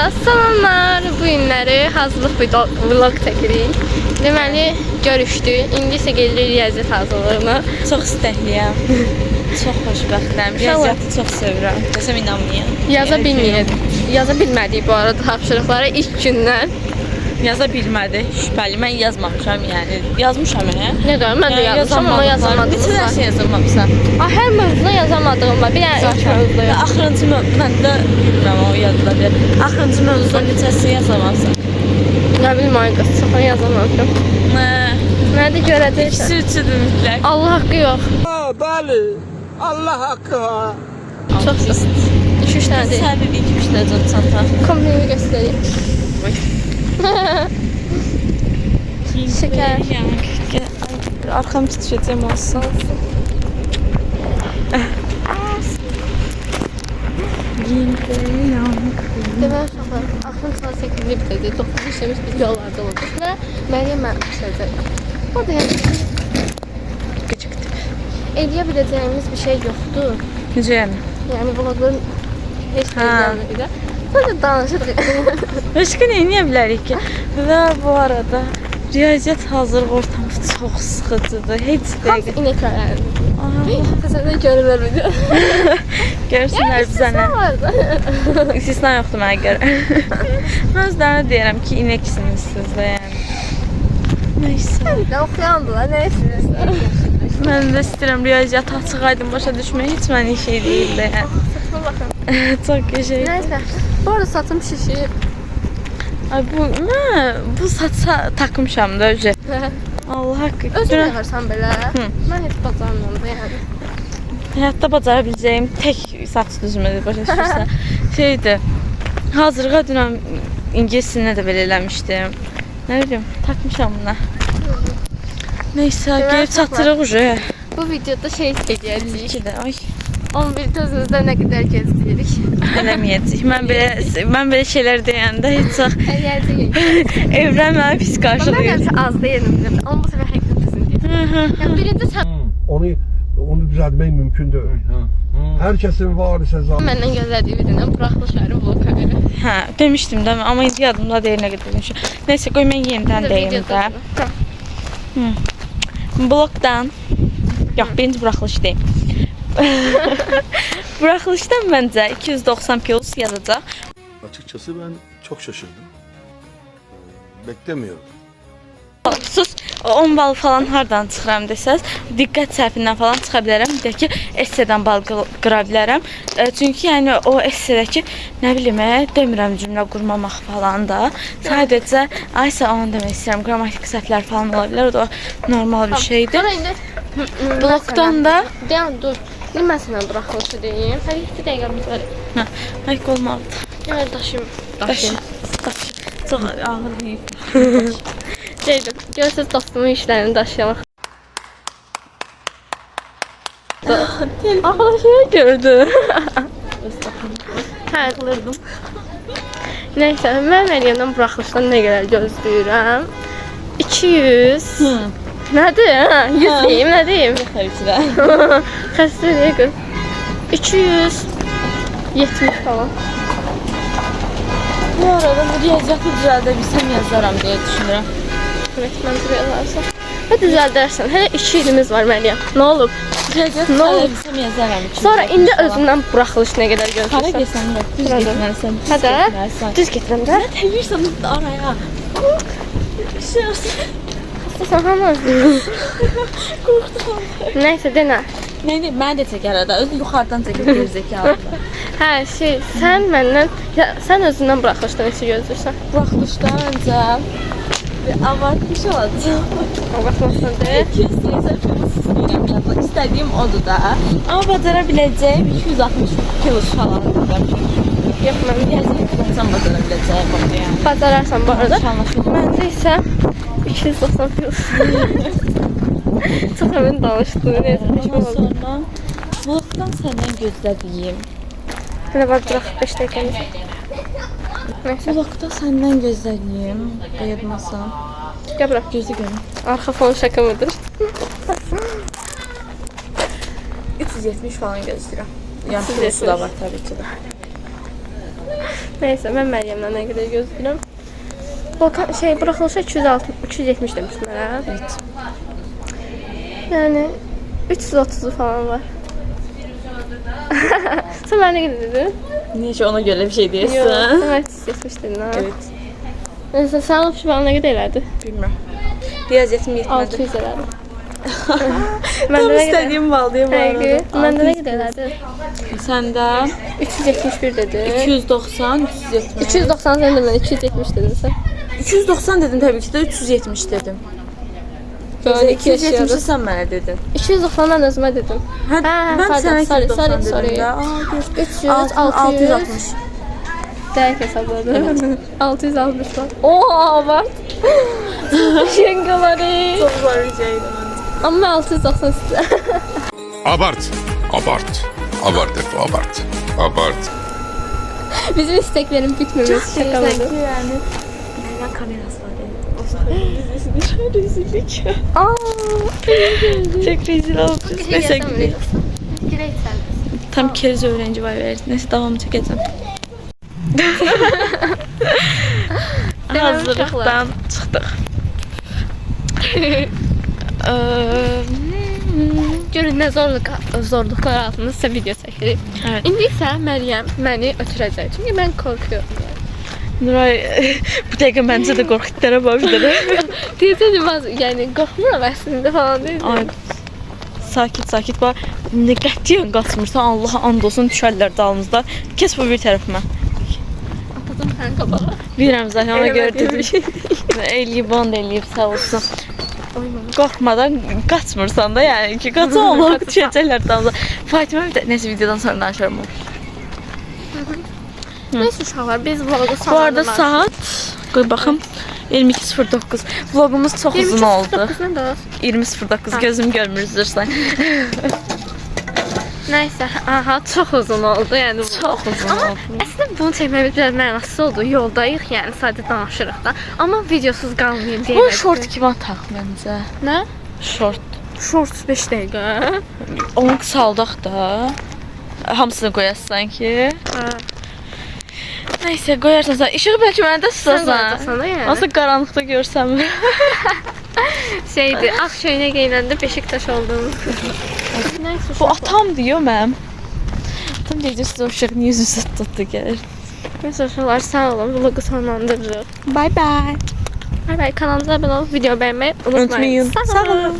Kanalımıza salamlar. Bu günləri hazırlıq vlog çəkirik. Deməli, görüşdük. İndi isə gedirik riyaziyyat hazırlığına. Çox istəkliyəm. Çox xoşbəxtəm. Riyaziyyatı çox sevirəm. Desəm inanmayın. Yaza bilmədik bu arada tapşırıqları ilk gündən. Yaza bilmədi. Şübhəli. Mən yazmamışam yəni. Yazmışam yəni. Nə deyim, mən də yazmışam, amma yazamadım. Neçə dərsə yazılmamısan? Hər mövzuna yazamadığım var. Bir dənə ilk mövzuda yazdım. Axırıncı mən də bilmirəm, o yadda bir. Axırıncı mövzuda neçəsi yazamazsan? Nə bilim, ay qız, çoxunu yazamamışam. Nədir görəcəksən? İkisi üçüdür mütləq. Allah haqqı yox. Bəli, Allah haqqı ha. Çox pis. 2-3 dənə deyil. Sən dediyin kimi işləyəcəm çanta. Kombinimi göstəreyim. Şeker. Arkam titreyeceğim olsun. Demək uşaqlar, axırın saat 8-də bitəcək. 9-da işləmiş biz yollarda olduq və Məryəm mən düşəcəyəm. O da yəni gecikdik. Eləyə biləcəyimiz bir şey yoxdur. Necə yəni? Yəni vlogların heç bir yanında. Sadəcə danışırıq. Başqa nə edə bilərik ki? Və bu arada riyaziyyat hazırlıq ortamı çox sıxıcıdır. Heç dəqiqə. İnek öyrəndim. Təsəvvürdə görürlər video. Görsünlər bizə nə. İstisna yoxdur mənə görə. Mən özlərinə deyirəm ki, ineksiniz siz də yəni. Neysə. Nə oxuyandılar, nə istəyirsən? Mən də istəyirəm riyaziyyat açıq aydın başa düşmək. Heç mənim şey deyil də yəni. Saçma baxın. Çox qəşəng. Nəysə, bu arada saçım şişir. Ay bu saça takmışam da öcə. Allah haqqı. Özün yığırsan belə. Mən heç bacarmıram da yəni. Həyatda bacara biləcəyim tək saç düzümüdür, başa düşürsən. Şeydir, hazırlığa dünən ingilis dilinə də belə eləmişdim. Nə bilim, takmışam buna. Neysə, gəlib çatırıq ucu. Bu videoda şey çəkəcəyik. İki də, ay. 11 gözünüzdə nə qədər gözləyirik. Eləməyəcək. Mən belə şeylər deyəndə heç vaxt Eləyəcəyik. Evrən mənə pis Mən qarşılayır. gəlsə az deyirəm, amma bu səfər həqiqət düzün deyir. Yəni birinci sən Onu düzəltmək mümkündür. Hər kəsin var isə zaman. məndən gözlədiyi videodan buraxılış verim vlog kamera. Hə, demişdim də, amma indi yadımda deyil nə qədər demişəm. Neysə, qoy mən yenidən deyim də. Blokdan, yox, birinci buraxılış deyim. Buraxılışdan məncə 290 plus yazacaq. Açıkçası ben çok şaşırdım. Beklemiyorum. Sus, 10 bal falan hardan çıxıram desəz, diqqət səhvindən falan çıxa bilərəm. Bir də ki, essedən bal qıra bilərəm. Çünki yəni o essedəki, nə bilim, demirəm cümlə qurmamaq falan da. Sadəcə, aysa onu demək istəyirəm, qrammatik səhvlər falan ola bilər. O da normal bir şeydir. Sonra indi Blokdan da... Dayan, dur. İndi mən sənə buraxılışı deyim. Hələ 2 dəqiqəmiz var. Həqiq olmalıdır. Gəl daşıyım. Çox ağır deyib. Şeydir, görürsünüz dostumun işlərini daşıyamaq. Ağlaşıya gördü. Hə, qılırdım. Neysə, mən Məryəmdən buraxılışdan nə qədər gözləyirəm? 200. Nədir? 100 deyim, nə deyim? Xəricdə. Xəstə deyil. 270 falan. Bu arada bu riyaziyyatı düzəldə bilsəm yazaram deyə düşünürəm. Evet, mən yazarsan. Və düzəldərsən. Hələ 2 ilimiz var Məryəm. Nə olub? Riyaziyyatı düzəldə bilsəm yazaram. Sonra indi özündən buraxılış nə qədər gözləyirsən? Hara gəlsən, düz getməlisən. Hədə? Düz getirəm də. Təyyirsən araya. Bir şey olsun. Xəstəsən hamı? Qorxdum. Nəysə, denə. Neydi? Mən də çəkər arada. Özü yuxarıdan çəkir gerizekalıdır. Hə, sən məndən, sən özündən buraxılışdan neçə gözləyirsən? Buraxılışdan öncə bir abartmış olacaq. Baxmasın de. 280 kilo istədiyim odur da. Amma bacara biləcəyim 260 kilo falan. Yox, mən Yazıqsan bacara biləcəyim onu yəni. bacararsan bu arada. Anlaşılır. Məndə isə 290 kilo. Çox əmin danışdım. Neysə, peşman Ondan oldum. sonra vlogdan səndən gözlədiyim. Hələ var, bıraq 5 dəqiqəmiz. Neysə, Vlogda səndən gözlədiyim. Qayıtmasam. gəl bıraq. Gözü görün. Arxa fon şaka mıdır? 370 falan gözləyirəm. Yəni 370. kilosu da var təbii ki də. Neyse ben Meryem'den ne kadar gözlüyorum. Volkan şey bırakılışa 270 demişler ha. Evet. Yani 330'u falan var. Sen ben ne kadar dedin? Necə ona görə bir şey Yok, deyirsən? sen 370 dedin ha. Evet. Neyse sen alıp şu bana ne kadar elerdi? Bilmirəm. Riyaziyyətim yetmədi. 600 elerdi. Tam istədiyim baldı bu arada. Hayır, ben de ne kadar elerdi? Səndə 371 dedi. 290, 370. 290 sen de ben 270 dedin sen. 290 dedim təbii ki də 370 dedim. Böyle 2 270 yaşıyoruz. sən mənə dedin. 290'dan özüme dedim. Hə, mən pardon, sənə sorry, 290 sorry, dedim də. sorry. 300, 660. 660. Değer hesapladım. 660 var. Oo bak. Şengaları. Çox zor bir şeydi. Ama 690 size. Abart. Abart. Abart Efe abart. Abart. Bizim isteklerin bitmemesi şakaları. yəni. Məndən kamerası var. O rezillik. Aa. Çok rezil olmuş. Neyse gidelim. Gireyim sen. Tam keriz öğrenci var verdi. Neyse devam çekeceğim. Hazırlıktan çıktık. Görün ne zorluklar altında size video çekirik. Evet. İndi isə Məryəm məni ötürəcək. Çünki mən qorxuyorum. Nuray bu dəqiqə məncə də qorxutlara başladı. Deyəcəm yəni qorxmuram əslində falan deyil. Ay sakit var. Ne qətiyyən qaçmırsan Allaha and olsun düşərlər dalımızda. Kes bu bir tərəfimə. Atadım sən qabağa. Bilirəm zaten ona görə Eləmədiyim bir şey dedim. Eləyib onu da eləyib sağ olsun. Qorxmadan qaçmırsan da yəni ki qaça Allah düşəcəklər dalımıza. Fatimə bir də nəsə videodan sonra danışarım. Neyse uşaqlar biz vlogu Bu arada saat qoy baxım 22:09. Vlogumuz çox uzun oldu. 20:09 gözüm görmür üzrsən. Neyse, aha çok uzun oldu yani. Çox uzun Ama oldu. aslında bunu çekmemin biraz mənası oldu. Yoldayıq yani sadece danışırıq da. Ama videosuz qalmayayım deyə. Bu short kimi ataq məncə. Nə? Short. Short 5 dəqiqə. Onu qısaldaq da. Hamısını qoyasan ki. Neyse qoyarsan sən. İşığı bəlkə mənə də Sən tutasan. qoyacaqsan da yəni. Nasıl qaranlıqda görsəm. Şeydi, ağ şeyinə geyinəndə Beşiktaş olduğumuz. Neyse, Bu atam diyor mənim. Atam deyəcək siz o uşaq niyə üzünüzə tutdu gəlir. Neyse uşaqlar sağ olun. Vlogu sonlandırırıq. Bye bye. Bay bay, kanalımıza abunə olub video beğenmeyi unutmayın. Unutmayın. Sağ olun.